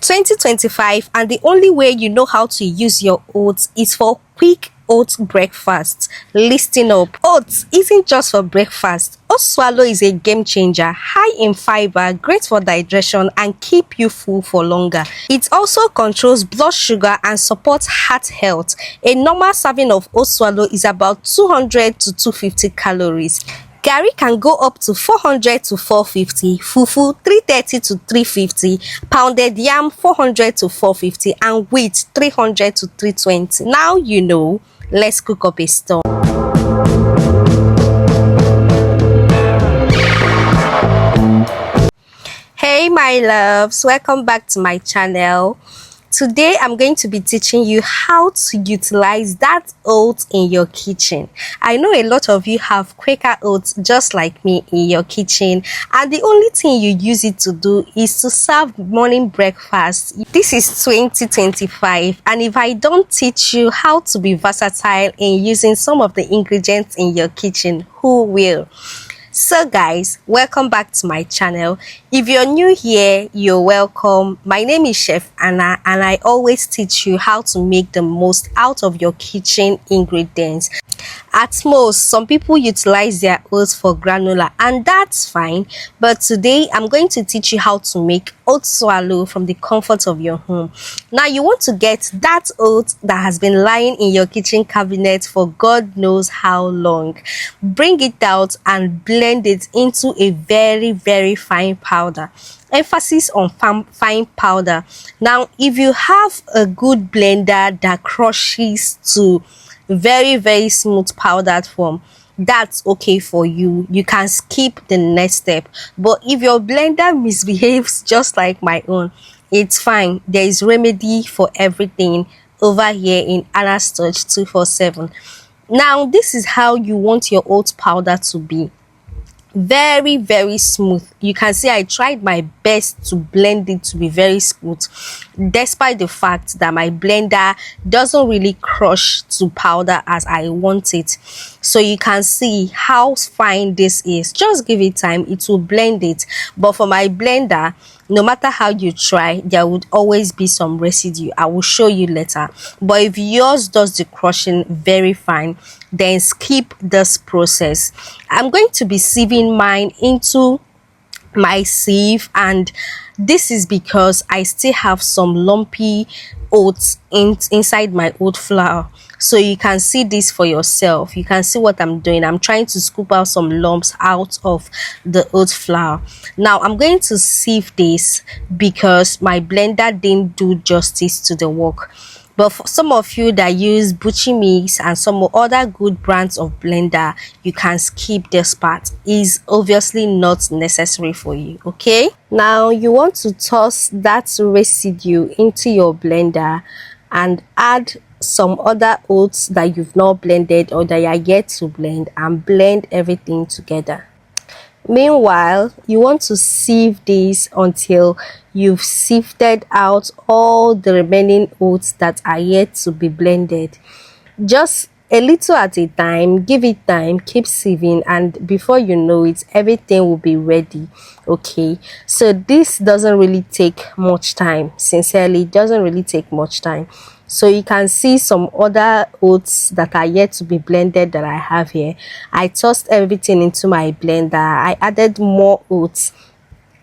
2025, and the only way you know how to use your oats is for quick oat breakfast. Listen up. Oats isn't just for breakfast. Oat swallow is a game changer, high in fiber, great for digestion, and keep you full for longer. It also controls blood sugar and supports heart health. A normal serving of oat swallow is about 200 to 250 calories. Garri can go up to 400 to 450, fufu 330 to 350, pounded yam 400 to 450, and wheat 300 to 320. Now you know, let's cook up a storm. Hey my loves, welcome back to my channel. Today I'm going to be teaching you how to utilize that oat in your kitchen. I know a lot of you have Quaker oats just like me in your kitchen, and the only thing you use it to do is to serve morning breakfast. This is 2025, and if I don't teach you how to be versatile in using some of the ingredients in your kitchen, who will? So guys, welcome back to my channel. If you're new here, you're welcome. My name is Chef Anna, and I always teach you how to make the most out of your kitchen ingredients. At most, some people utilize their oats for granola, and that's fine, but today I'm going to teach you how to make oat swallow from the comfort of your home. Now you want to get that oat that has been lying in your kitchen cabinet for God knows how long. Bring it out and blend it into a very fine powder. Emphasis on fine powder. Now if you have a good blender that crushes to very smooth powdered form, that's okay for you. You can skip the next step. But if your blender misbehaves just like my own, it's fine. There is remedy for everything over here in Anna's Touch 247. Now this is how you want your oat powder to be. Very smooth. You can see I tried my best to blend it to be very smooth, despite the fact that my blender doesn't really crush to powder as I want it. So you can see how fine this is. Just give it time, it will blend it. But for my blender, no matter how you try, there would always be some residue. I will show you later. But if yours does the crushing very fine, then skip this process. I'm going to be sieving mine into my sieve, and this is because I still have some lumpy oats inside my oat flour. So you can see this for yourself. You can see what I'm doing. I'm trying to scoop out some lumps out of the oat flour. Now I'm going to sieve this because my blender didn't do justice to the work. But for some of you that use Butchie Mix and some other good brands of blender, you can skip this part. It's obviously not necessary for you, okay? Now you want to toss that residue into your blender and add some other oats that you've not blended or that you are yet to blend, and blend everything together. Meanwhile, you want to sieve this until you've sifted out all the remaining oats that are yet to be blended. Just a little at a time, give it time, keep sieving, and before you know it, everything will be ready. Okay, so this doesn't really take much time. Sincerely, it doesn't really take much time. So you can see some other oats that are yet to be blended that I have here. I tossed everything into my blender. I added more oats,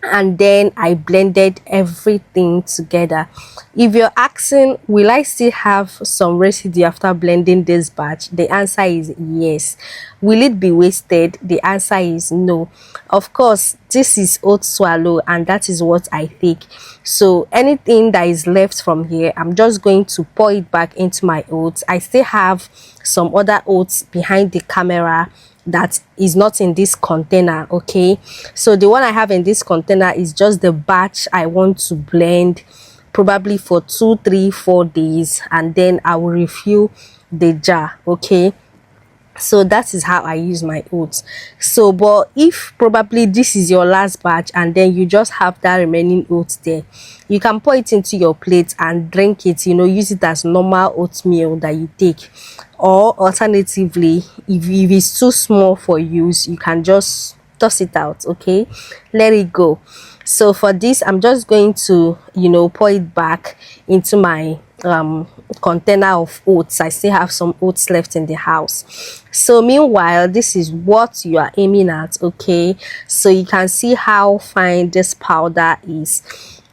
and then I blended everything together. If you're asking, will I still have some residue after blending this batch? The answer is yes. Will it be wasted? The answer is no. Of course, this is oat swallow, and that is what I take. So anything that is left from here, I'm just going to pour it back into my oats. I still have some other oats behind the camera that is not in this container. Okay, so the one I have in this container is just the batch I want to blend, probably for 2, 3, 4 days, and then I will refill the jar. Okay, so that is how I use my oats. So but if probably this is your last batch and then you just have that remaining oats there, you can pour it into your plate and drink it, you know, use it as normal oatmeal that you take. Or alternatively, if it's too small for use, you can just toss it out. Okay, let it go. So for this, I'm just going to, pour it back into my container of oats. I still have some oats left in the house. So meanwhile, this is what you are aiming at. Okay, so you can see how fine this powder is.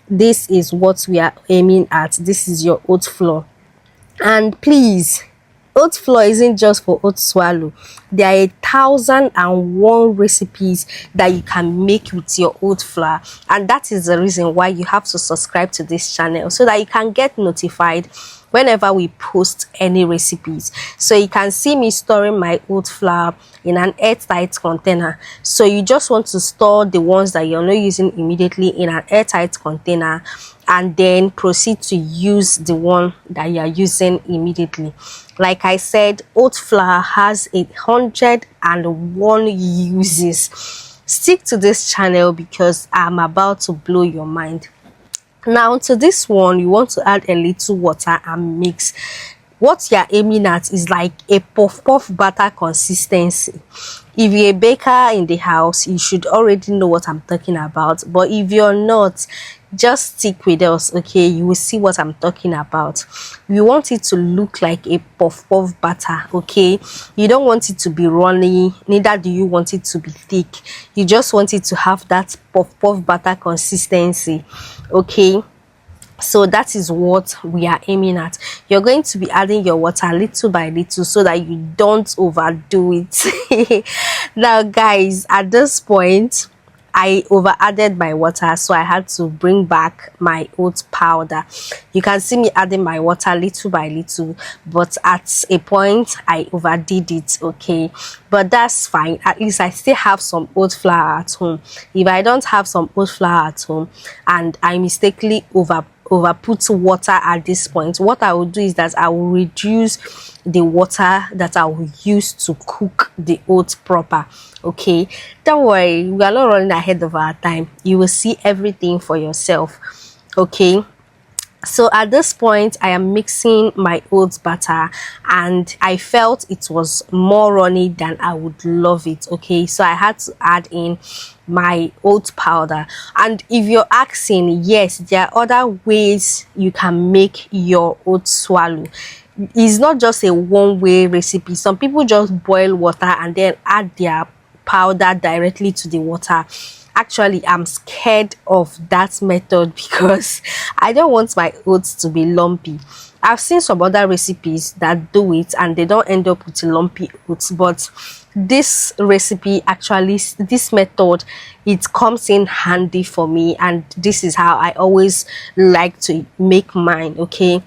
This is what we are aiming at. This is your oat flour. And please, oat flour isn't just for oat swallow. There are 1,001 recipes that you can make with your oat flour, and that is the reason why you have to subscribe to this channel, so that you can get notified whenever we post any recipes. So you can see me storing my oat flour in an airtight container. So you just want to store the ones that you're not using immediately in an airtight container, and then proceed to use the one that you are using immediately. Like I said, oat flour has 101 uses. Stick to this channel because I'm about to blow your mind. Now to this one, you want to add a little water and mix. What you're aiming at is like a puff batter consistency. If you're a baker in the house, you should already know what I'm talking about, but if you're not, just stick with us, okay? You will see what I'm talking about. You want it to look like a puff batter, okay? You don't want it to be runny, neither do you want it to be thick. You just want it to have that puff batter consistency, okay? So that is what we are aiming at. You're going to be adding your water little by little so that you don't overdo it. Now guys, at this point I over added my water, so I had to bring back my oat powder. You can see me adding my water little by little, but at a point I overdid it, okay? But that's fine. At least I still have some oat flour at home. If I don't have some oat flour at home and I mistakenly overput water at this point, what I will do is that I will reduce the water that I will use to cook the oats proper, okay? Don't worry, we are not running ahead of our time. You will see everything for yourself, okay? So at this point I am mixing my oats batter, and I felt it was more runny than I would love it, okay? So I had to add in my oat powder. And if you're asking, yes, there are other ways you can make your oat swallow. It's not just a one-way recipe. Some people just boil water and then add their powder directly to the water. Actually, I'm scared of that method because I don't want my oats to be lumpy. I've seen some other recipes that do it and they don't end up with lumpy oats, but this recipe, actually this method, it comes in handy for me, and this is how I always like to make mine, okay?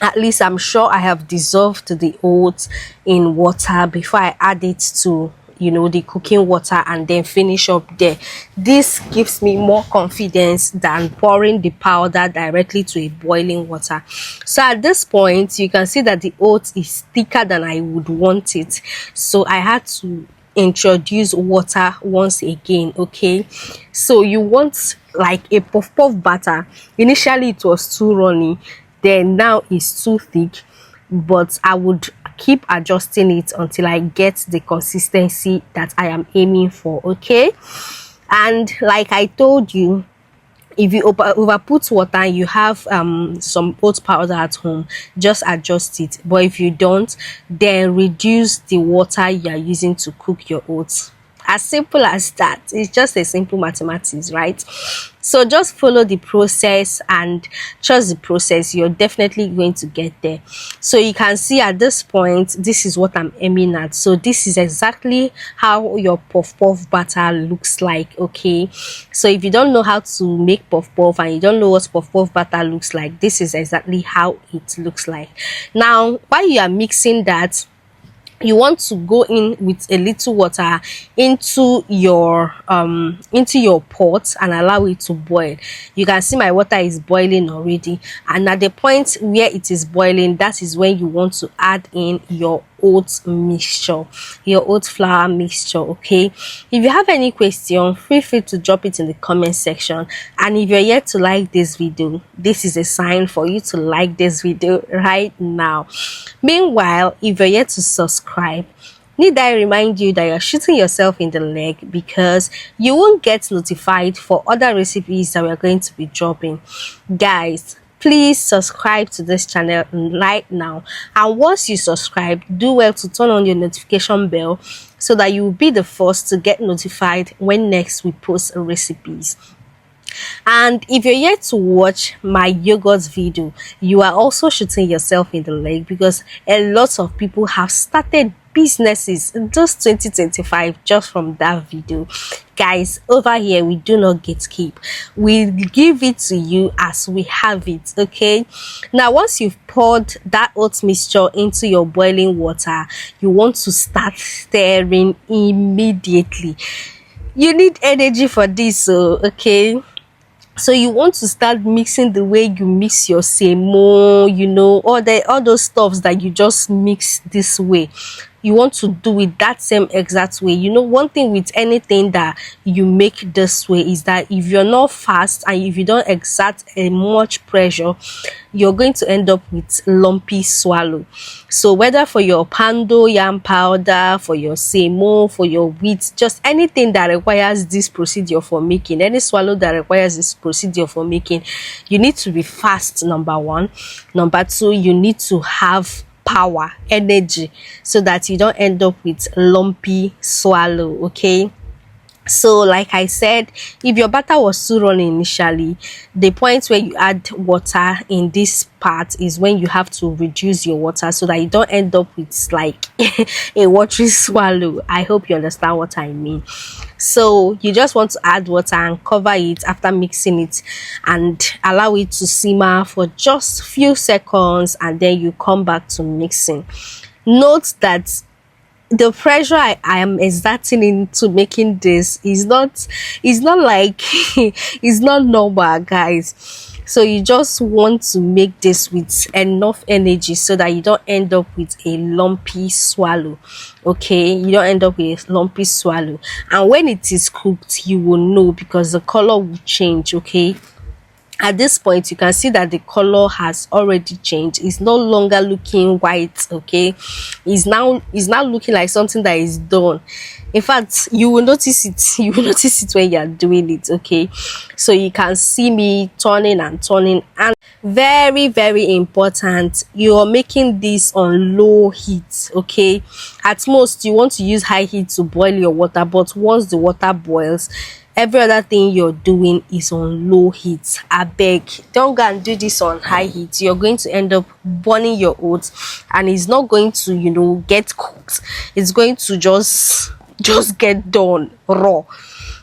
At least I'm sure I have dissolved the oats in water before I add it to the cooking water and then finish up there. This gives me more confidence than pouring the powder directly to a boiling water. So at this point you can see that the oat is thicker than I would want it, so I had to introduce water once again, okay? So you want like a puff batter. Initially it was too runny, then now it's too thick, but I would keep adjusting it until I get the consistency that I am aiming for, okay? And like I told you, if you overput water and you have some oat powder at home, just adjust it. But if you don't, then reduce the water you are using to cook your oats. As simple as that. It's just a simple mathematics, right? So just follow the process and trust the process. You're definitely going to get there. So you can see at this point, this is what I'm aiming at. So this is exactly how your puff batter looks like, okay? So if you don't know how to make puff and you don't know what puff batter looks like, this is exactly how it looks like. Now while you are mixing that, you want to go in with a little water into your pot and allow it to boil. You can see my water is boiling already, and at the point where it is boiling, that is when you want to add in your oat mixture, your oat flour mixture, okay? If you have any question, feel free to drop it in the comment section. And if you're yet to like this video, this is a sign for you to like this video right now. Meanwhile, if you're yet to subscribe, Need I remind you that you're shooting yourself in the leg because you won't get notified for other recipes that we're going to be dropping. Guys, please subscribe to this channel right now, and once you subscribe, do well to turn on your notification bell so that you will be the first to get notified when next we post recipes. And if you're yet to watch my yogurt video, you are also shooting yourself in the leg because a lot of people have started businesses in just 2025 just from that video. Guys, over here we do not gatekeep, we give it to you as we have it. Okay, now once you've poured that oat mixture into your boiling water, you want to start stirring immediately. You need energy for this, so okay, so you want to start mixing the way you mix your semo, you know, all those stuffs that you just mix this way. You want to do it that same exact way. You know, one thing with anything that you make this way is that if you're not fast and if you don't exert much pressure, you're going to end up with lumpy swallow. So whether for your pando yam powder, for your semo, for your wheat, just anything that requires this procedure for making, any swallow that requires this procedure for making, you need to be fast, number one. Number two, you need to have power, energy, so that you don't end up with lumpy swallow. Okay, so like I said, if your batter was too runny initially, the point where you add water in this part is when you have to reduce your water so that you don't end up with like a watery swallow. I hope you understand what I mean. So you just want to add water and cover it after mixing it and allow it to simmer for just few seconds, and then you come back to mixing. Note that the pressure I am exerting into making this is not like it's not normal, guys. So you just want to make this with enough energy so that you don't end up with a lumpy swallow. Okay, you don't end up with a lumpy swallow, and when it is cooked you will know because the color will change. Okay, at this point you can see that the color has already changed. It's no longer looking white. Okay, it's now looking like something that is done. In fact, you will notice it when you are doing it. Okay, so you can see me turning and turning. And very, very important, you are making this on low heat. Okay, at most you want to use high heat to boil your water, but once the water boils, every other thing you're doing is on low heat. I beg, don't go and do this on high heat. You're going to end up burning your oats, and it's not going to, you know, get cooked. It's going to just get done raw.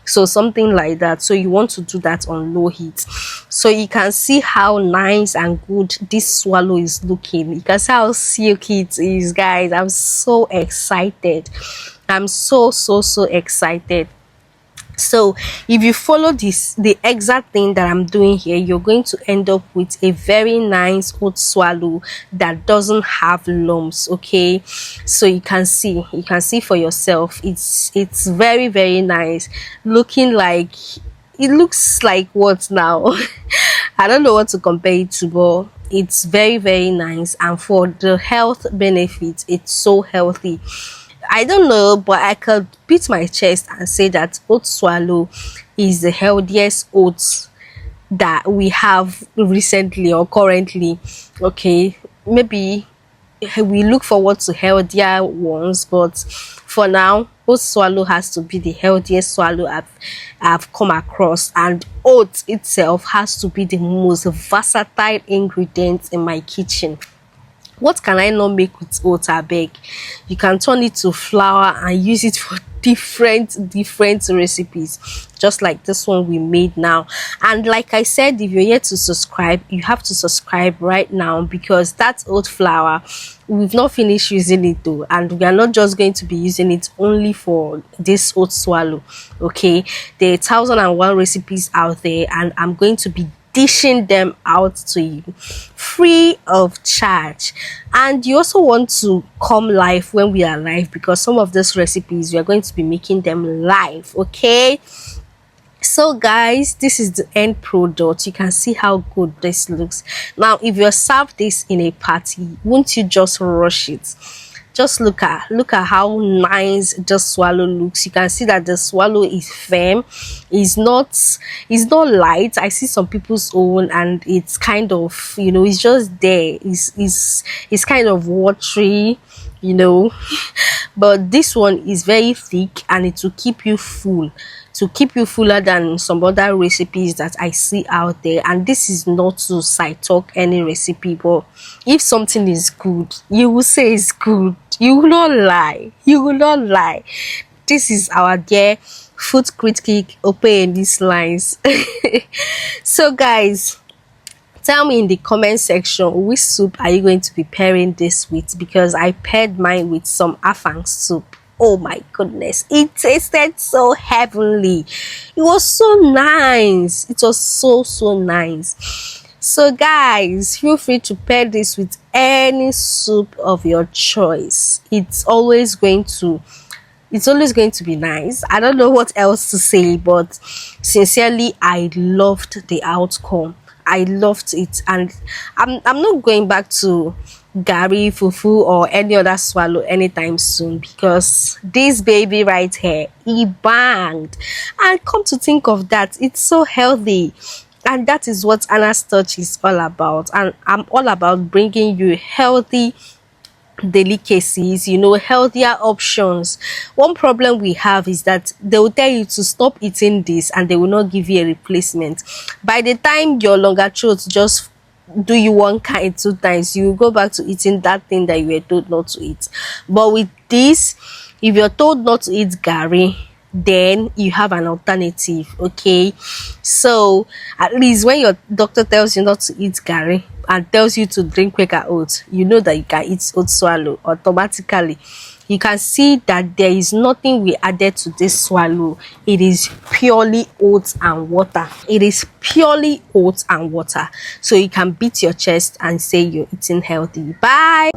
So something like that. So you want to do that on low heat. So you can see how nice and good this swallow is looking. You can see how silky it is, guys. I'm so excited. I'm so excited. So if you follow the exact thing that I'm doing here, you're going to end up with a very nice oat swallow that doesn't have lumps. Okay, so you can see for yourself. It's very, very nice, looking like, it looks like what now? I don't know what to compare it to, but it's very, very nice. And for the health benefits, it's so healthy. I don't know, but I could beat my chest and say that oat swallow is the healthiest oats that we have recently or currently. Okay, maybe we look forward to healthier ones, but for now, oat swallow has to be the healthiest swallow I've come across. And oat itself has to be the most versatile ingredient in my kitchen. What can I not make with oats? I beg. You can turn it to flour and use it for different recipes, just like this one we made now. And like I said, if you're yet to subscribe, you have to subscribe right now, because that oat flour, we've not finished using it though, and we are not just going to be using it only for this oat swallow. Okay, there are 1001 recipes out there, and I'm going to be dishing them out to you free of charge. And you also want to come live when we are live, because some of these recipes we are going to be making them live. Okay, so guys, this is the end product. You can see how good this looks. Now if you serve this in a party, won't you just rush it? Look at how nice the swallow looks. You can see that the swallow is firm, is not light. I see some people's own and it's kind of, it's just there. It's kind of watery, you know. But this one is very thick and it will keep you full, to keep you fuller than some other recipes that I see out there. And this is not to side talk any recipe, but if something is good, you will say it's good. You will not lie. You will not lie. This is our dear food critic open these lines. So guys, tell me in the comment section, which soup are you going to be pairing this with? Because I paired mine with some afang soup. Oh my goodness, it tasted so heavenly. It was so nice. It was so nice. So guys, feel free to pair this with any soup of your choice. It's always going to be nice. I don't know what else to say, but sincerely, I loved the outcome. I loved it, and I'm not going back to garri, fufu, or any other swallow anytime soon, because this baby right here, he banged. And come to think of that, it's so healthy, and that is what Anna's Touch is all about. And I'm all about bringing you healthy delicacies, healthier options. One problem we have is that they will tell you to stop eating this and they will not give you a replacement. By the time your longer throat just do you one kind 2 times, you will go back to eating that thing that you were told not to eat. But with this, if you're told not to eat garri, then you have an alternative. Okay, so at least when your doctor tells you not to eat garri and tells you to drink Quaker oats, you know that you can eat oat swallow automatically. You can see that there is nothing we added to this swallow. It is purely oats and water. It is purely oats and water. So you can beat your chest and say you're eating healthy. Bye.